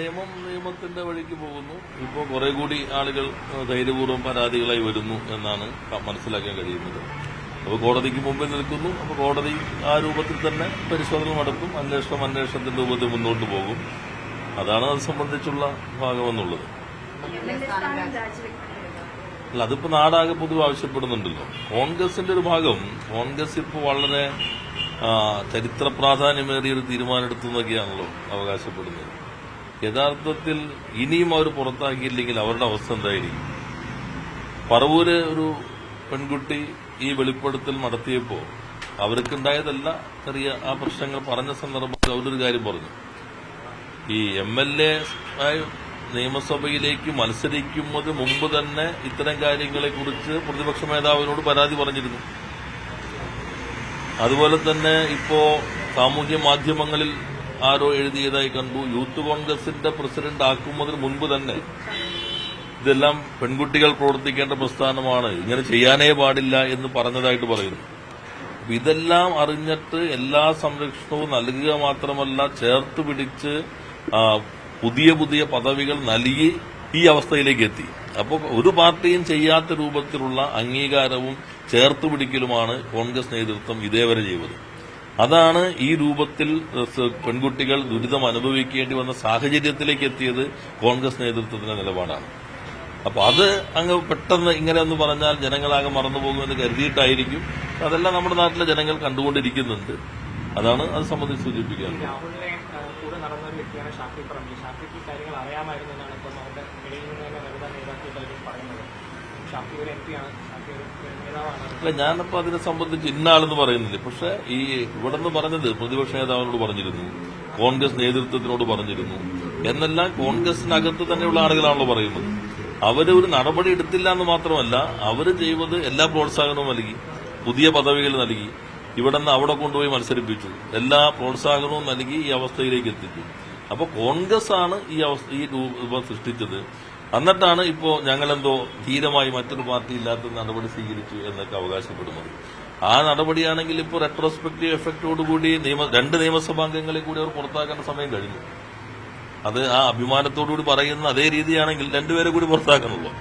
നിയമത്തിന്റെ വഴിക്ക് പോകുന്നു. ഇപ്പോൾ കുറെ കൂടി ആളുകൾ ധൈര്യപൂർവ്വം പരാതികളായി വരുന്നു എന്നാണ് മനസ്സിലാക്കാൻ കഴിയുന്നത്. അപ്പോൾ കോടതിക്ക് മുമ്പിൽ നിൽക്കുന്നു. അപ്പോൾ കോടതി ആ രൂപത്തിൽ തന്നെ പരിശോധന നടത്തും. അന്വേഷണത്തിന്റെ രൂപത്തിൽ മുന്നോട്ട് പോകും. അതാണ് അത് സംബന്ധിച്ചുള്ള ഭാഗമെന്നുള്ളത്. അല്ല, അതിപ്പോ നാടാകെ പൊതുവെ ആവശ്യപ്പെടുന്നുണ്ടല്ലോ. കോൺഗ്രസിന്റെ ഒരു ഭാഗം, കോൺഗ്രസ് ഇപ്പോൾ വളരെ ചരിത്ര പ്രാധാന്യമേറിയ ഒരു തീരുമാനമെടുത്തു എന്നൊക്കെയാണല്ലോ അവകാശപ്പെടുന്നത്. യഥാർത്ഥത്തിൽ ഇനിയും അവർ പുറത്താക്കിയില്ലെങ്കിൽ അവരുടെ അവസ്ഥ എന്തായിരിക്കും? പറവൂര് ഒരു പെൺകുട്ടി ഈ വെളിപ്പെടുത്തൽ നടത്തിയപ്പോൾ അവർക്കുണ്ടായതല്ല ചെറിയ ആ പ്രശ്നങ്ങൾ പറഞ്ഞ സന്ദർഭത്തിൽ അവരൊരു കാര്യം പറഞ്ഞു. ഈ MLA ആയി നിയമസഭയിലേക്ക് മത്സരിക്കുന്നത് മുമ്പ് തന്നെ ഇത്തരം കാര്യങ്ങളെക്കുറിച്ച് പ്രതിപക്ഷ നേതാവിനോട് പരാതി പറഞ്ഞിരുന്നു. അതുപോലെ തന്നെ ഇപ്പോ സാമൂഹ്യ മാധ്യമങ്ങളിൽ ആരോ എഴുതിയതായി കണ്ടു, യൂത്ത് കോൺഗ്രസിന്റെ പ്രസിഡന്റ് ആക്കുന്നതിന് മുൻപ് തന്നെ ഇതെല്ലാം പെൺകുട്ടികൾ പ്രവർത്തിക്കേണ്ട പ്രസ്ഥാനമാണ്, ഇങ്ങനെ ചെയ്യാനേ പാടില്ല എന്ന് പറഞ്ഞതായിട്ട് പറയുന്നു. ഇതെല്ലാം അറിഞ്ഞിട്ട് എല്ലാ സംരക്ഷണവും നൽകുക മാത്രമല്ല, ചേർത്ത് പിടിച്ച് പുതിയ പുതിയ പദവികൾ നൽകി ഈ അവസ്ഥയിലേക്ക് എത്തി. അപ്പോൾ ഒരു പാർട്ടിയും ചെയ്യാത്ത രൂപത്തിലുള്ള അംഗീകാരവും ചേർത്തുപിടിക്കലുമാണ് കോൺഗ്രസ് നേതൃത്വം ഇതേവരെ ചെയ്തത്. അതാണ് ഈ രൂപത്തിൽ പെൺകുട്ടികൾ ദുരിതം അനുഭവിക്കേണ്ടി വന്ന സാഹചര്യത്തിലേക്ക് എത്തിയത് കോൺഗ്രസ് നേതൃത്വത്തിന്റെ നിലപാടാണ്. അപ്പൊ അത് അങ്ങ് പെട്ടെന്ന് ഇങ്ങനെ ഒന്ന് പറഞ്ഞാൽ ജനങ്ങളാകെ മറന്നുപോകുമെന്ന് കരുതിയിട്ടായിരിക്കും. അതെല്ലാം നമ്മുടെ നാട്ടിലെ ജനങ്ങൾ കണ്ടുകൊണ്ടിരിക്കുന്നുണ്ട്. അതാണ് അത് സംബന്ധിച്ച് സൂചിപ്പിക്കുക. കൂടെ നടന്ന ഒരു വ്യക്തിയാണ് ഷാഫി പറമ്പിൽ. ഷാഫിക്ക് കാര്യങ്ങൾ അറിയാമായിരുന്നു എന്നാണ് ഇപ്പം അവരുടെ ഇടയിൽ നിന്ന് തന്നെ വനിതാ നേതാക്കൾ പറയുന്നത്. ഷാഫി ഒരു MP ആണ്, ഷാഫി ഒരു നേതാവാണ്. അല്ല, ഞാനപ്പോ അതിനെ സംബന്ധിച്ച് ഇന്നാളെന്ന് പറയുന്നില്ല. പക്ഷെ ഈ ഇവിടെ നിന്ന് പറഞ്ഞത് പ്രതിപക്ഷ നേതാവിനോട് പറഞ്ഞിരുന്നു, കോൺഗ്രസ് നേതൃത്വത്തിനോട് പറഞ്ഞിരുന്നു എന്നെല്ലാം കോൺഗ്രസിനകത്ത് തന്നെയുള്ള ആളുകളാണല്ലോ പറയുന്നത്. അവര് ഒരു നടപടി എടുത്തില്ല എന്ന് മാത്രമല്ല, അവര് ചെയ്തത് എല്ലാ പ്രോത്സാഹനവും നൽകി, പുതിയ പദവികൾ നൽകി, ഇവിടെ നിന്ന് അവിടെ കൊണ്ടുപോയി മത്സരിപ്പിച്ചു, എല്ലാ പ്രോത്സാഹനവും നൽകി ഈ അവസ്ഥയിലേക്ക് എത്തിച്ചു. അപ്പൊ കോൺഗ്രസ് ആണ് ഈ രൂപം സൃഷ്ടിച്ചത്. എന്നിട്ടാണ് ഇപ്പോ ഞങ്ങളെന്തോ ധീരമായി മറ്റൊരു പാർട്ടി ഇല്ലാത്ത നടപടി സ്വീകരിച്ചു എന്നൊക്കെ അവകാശപ്പെടുന്നത്. ആ നടപടിയാണെങ്കിൽ ഇപ്പോൾ റെട്രോസ്പെക്റ്റീവ് എഫക്റ്റോടുകൂടി രണ്ട് നിയമസഭാംഗങ്ങളെ കൂടി അവർ പുറത്താക്കേണ്ട സമയം കഴിഞ്ഞു. അത് ആ അഭിമാനത്തോടുകൂടി പറയുന്ന അതേ രീതിയാണെങ്കിൽ രണ്ടുപേരെ കൂടി പുറത്താക്കണമല്ലോ.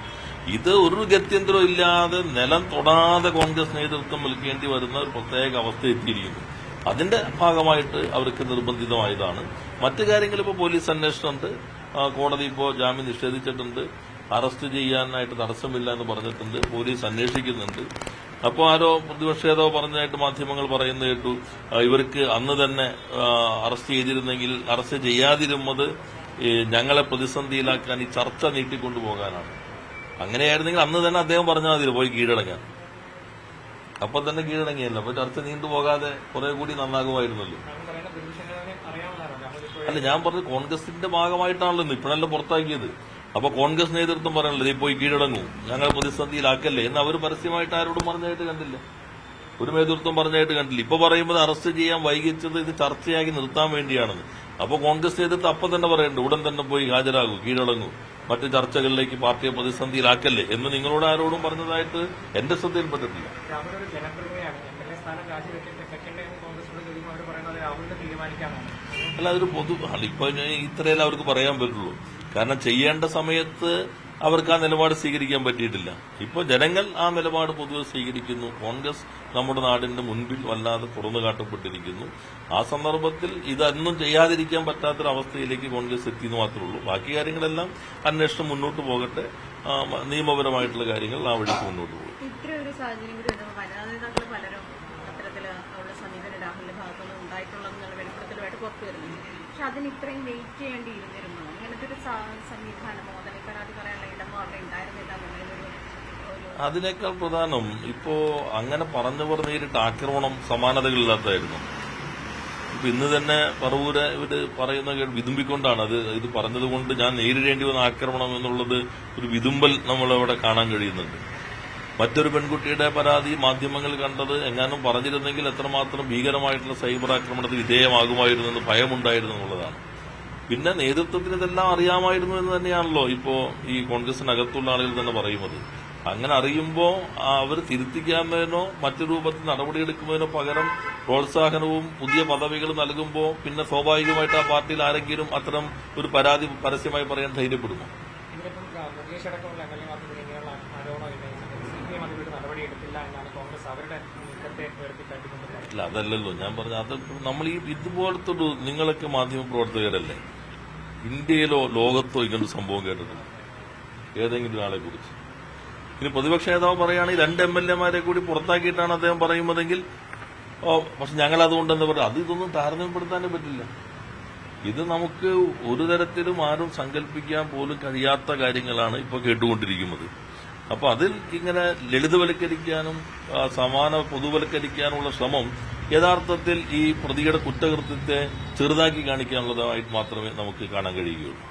ഇത് ഒരു ഗത്യന്തരം ഇല്ലാതെ നിലം തൊടാതെ കോൺഗ്രസ് നേതൃത്വം നിൽക്കേണ്ടി വരുന്ന ഒരു പ്രത്യേക അവസ്ഥ എത്തിയിരിക്കുന്നു. അതിന്റെ ഭാഗമായിട്ട് അവർക്ക് നിർബന്ധിതമായതാണ്. മറ്റു കാര്യങ്ങൾ ഇപ്പോൾ പോലീസ് അന്വേഷണമുണ്ട്, കോടതി ഇപ്പോൾ ജാമ്യം നിഷേധിച്ചിട്ടുണ്ട്, അറസ്റ്റ് ചെയ്യാനായിട്ട് തടസ്സമില്ല എന്ന് പറഞ്ഞിട്ടുണ്ട്, പോലീസ് അന്വേഷിക്കുന്നുണ്ട്. അപ്പോൾ ആരോ പ്രതിപക്ഷ നേതാവ് പറഞ്ഞതായിട്ട് മാധ്യമങ്ങൾ പറയുന്ന കേട്ടു, ഇവർക്ക് അന്ന് തന്നെ അറസ്റ്റ് ചെയ്തിരുന്നെങ്കിൽ അറസ്റ്റ് ചെയ്യാതിരുന്നത് ഞങ്ങളെ പ്രതിസന്ധിയിലാക്കാൻ ഈ ചർച്ച നീട്ടിക്കൊണ്ടുപോകാനാണ്. അങ്ങനെയായിരുന്നെങ്കിൽ അന്ന് തന്നെ അദ്ദേഹം പറഞ്ഞാൽ മതി പോയി കീഴടങ്ങാൻ. അപ്പൊ തന്നെ കീഴടങ്ങിയല്ലോ. അപ്പൊ ചർച്ച നീണ്ടുപോകാതെ കുറെ കൂടി നന്നാകുമായിരുന്നല്ലോ. അല്ല, ഞാൻ പറഞ്ഞത് കോൺഗ്രസിന്റെ ഭാഗമായിട്ടാണല്ലോ ഇപ്പോഴെല്ലാം പുറത്താക്കിയത്. അപ്പൊ കോൺഗ്രസ് നേതൃത്വം പറയണല്ലോ ഇതേ പോയി കീഴടങ്ങൂ, ഞങ്ങൾ പ്രതിസന്ധിയിലാക്കല്ലേ എന്ന് അവർ പരസ്യമായിട്ട് ആരോടും പറഞ്ഞായിട്ട് കണ്ടില്ല, ഒരു നേതൃത്വം പറഞ്ഞായിട്ട് കണ്ടില്ല. ഇപ്പൊ പറയുമ്പോൾ അറസ്റ്റ് ചെയ്യാൻ വൈകിച്ചത് ഇത് ചർച്ചയാക്കി നിർത്താൻ വേണ്ടിയാണെന്ന്. അപ്പൊ കോൺഗ്രസ് നേതൃത്വം അപ്പൊ തന്നെ പറയുന്നുണ്ട് ഉടൻ തന്നെ പോയി ഹാജരാകൂ, കീഴടങ്ങൂ, മറ്റ് ചർച്ചകളിലേക്ക് പാർട്ടിയെ പ്രതിസന്ധിയിലാക്കല്ലേ എന്ന് നിങ്ങളോട് ആരോടും പറഞ്ഞതായിട്ട് എന്റെ ശ്രദ്ധയിൽപ്പെട്ടിട്ടില്ല. അല്ല, അതൊരു ഇപ്പൊ ഇത്രയല്ല അവർക്ക് പറയാൻ പറ്റുള്ളൂ. കാരണം ചെയ്യേണ്ട സമയത്ത് അവർക്ക് ആ നിലപാട് സ്വീകരിക്കാൻ പറ്റിയിട്ടില്ല. ഇപ്പോൾ ജനങ്ങൾ ആ നിലപാട് പൊതുവെ സ്വീകരിക്കുന്നു. കോൺഗ്രസ് നമ്മുടെ നാടിന്റെ മുൻപിൽ വല്ലാതെ തുറന്നു കാട്ടപ്പെട്ടിരിക്കുന്നു. ആ സന്ദർഭത്തിൽ ഇതൊന്നും ചെയ്യാതിരിക്കാൻ പറ്റാത്തൊരവസ്ഥയിലേക്ക് കോൺഗ്രസ് എത്തിയെന്ന് മാത്രമേ ഉള്ളൂ. ബാക്കി കാര്യങ്ങളെല്ലാം അന്വേഷണം മുന്നോട്ട് പോകട്ടെ, നിയമപരമായിട്ടുള്ള കാര്യങ്ങൾ ആ വഴിക്ക് മുന്നോട്ട് പോകും. ഇത്രയൊരു സാഹചര്യം കൂടി വനിതാ നേതാക്കൾ പലരും അത്തരത്തില് അവരുടെ സമീപനം രാഹുലിന്റെ ഭാഗത്തുനിന്ന് ഉണ്ടായിട്ടുള്ളതെന്നുള്ള വെളിപ്പെടുത്തലുമായിട്ട് പുറത്തു വരുന്നു. പക്ഷെ അതിന് ഇത്രയും വെയിറ്റ് ചെയ്യേണ്ടിയിരുന്നിരുന്നു. അങ്ങനത്തെ ഒരു സംവിധാനമോ അതിനെ പരാതി പറയാനുള്ള ഇടമോ അവിടെ ഉണ്ടായിരുന്നില്ല എന്നുള്ളൊരു. അതിനേക്കാൾ പ്രധാനം ഇപ്പോ അങ്ങനെ പറഞ്ഞവർ നേരിട്ട് ആക്രമണം സമാനതകളില്ലാത്തായിരുന്നു. ഇപ്പൊ ഇന്ന് തന്നെ പറവൂര് ഇവര് പറയുന്ന വിതുമ്പിക്കൊണ്ടാണ് ഇത് പറഞ്ഞതുകൊണ്ട് ഞാൻ നേരിടേണ്ടി വന്ന ആക്രമണം എന്നുള്ളത് ഒരു വിതുമ്പൽ നമ്മളവിടെ കാണാൻ കഴിയുന്നുണ്ട്. മറ്റൊരു പെൺകുട്ടിയുടെ പരാതി മാധ്യമങ്ങൾ കണ്ടത് എങ്ങാനും പറഞ്ഞിരുന്നെങ്കിൽ എത്രമാത്രം ഭീകരമായിട്ടുള്ള സൈബർ ആക്രമണത്തിന് വിധേയമാകുമായിരുന്നു എന്ന് ഭയമുണ്ടായിരുന്നു എന്നുള്ളതാണ്. പിന്നെ നേതൃത്വത്തിന് ഇതെല്ലാം അറിയാമായിരുന്നു എന്ന് തന്നെയാണല്ലോ ഇപ്പോ ഈ കോൺഗ്രസിനകത്തുള്ള ആളുകൾ തന്നെ പറയുന്നത്. അങ്ങനെ അറിയുമ്പോൾ അവർ തിരുത്തിക്കാവുന്നതിനോ മറ്റു രൂപത്തിൽ നടപടിയെടുക്കുന്നതിനോ പകരം പ്രോത്സാഹനവും പുതിയ പദവികൾ നൽകുമ്പോൾ പിന്നെ സ്വാഭാവികമായിട്ട് ആ പാർട്ടിയിൽ ആരെങ്കിലും അത്തരം ഒരു പരാതി പരസ്യമായി പറയാൻ ധൈര്യപ്പെടുമോ? ഇതിലിപ്പം മുകേഷ് അടക്കമുള്ള എംഎൽഎമാർക്കെതിരെ ഇങ്ങനെയുള്ള ആരോപണം സിപിഎം അതിലൊരു നടപടി എടുത്തില്ല എന്നാണ് കോൺഗ്രസ് അവരുടെ നീക്കത്തെ ഉയർത്തിക്കാട്ടിക്കൊണ്ട് പറയുന്നത്. അല്ല, അതല്ലല്ലോ ഞാൻ പറഞ്ഞത്. അത് നമ്മൾ ഈ ഇതുപോലത്തെ ഒരു നിങ്ങളൊക്കെ മാധ്യമ പ്രവർത്തകരല്ലേ, ഇന്ത്യയിലോ ലോകത്തോ ഇങ്ങനൊരു സംഭവം കേട്ടിട്ടുണ്ട് ഏതെങ്കിലും ഒരാളെ കുറിച്ച്? ഇനി പ്രതിപക്ഷ നേതാവ് പറയുകയാണെങ്കിൽ 2 MLA-മാരെ കൂടി പുറത്താക്കിയിട്ടാണ് അദ്ദേഹം പറയുന്നതെങ്കിൽ പക്ഷെ ഞങ്ങൾ അതുകൊണ്ടെന്ന് പറയും. അത് ഇതൊന്നും താരതമ്യപ്പെടുത്താനേ പറ്റില്ല. ഇത് നമുക്ക് ഒരു തരത്തിലും ആരും സങ്കല്പിക്കാൻ പോലും കഴിയാത്ത കാര്യങ്ങളാണ് ഇപ്പോൾ കേട്ടുകൊണ്ടിരിക്കുന്നത്. അപ്പൊ അതിൽ ഇങ്ങനെ ലളിതവൽക്കരിക്കാനും സമാന പൊതുവൽക്കരിക്കാനുള്ള ശ്രമം യഥാർത്ഥത്തിൽ ഈ പ്രതിയുടെ കുറ്റകൃത്യത്തെ ചെറുതാക്കി കാണിക്കാനുള്ളതായിട്ട് മാത്രമേ നമുക്ക് കാണാൻ കഴിയുകയുള്ളൂ.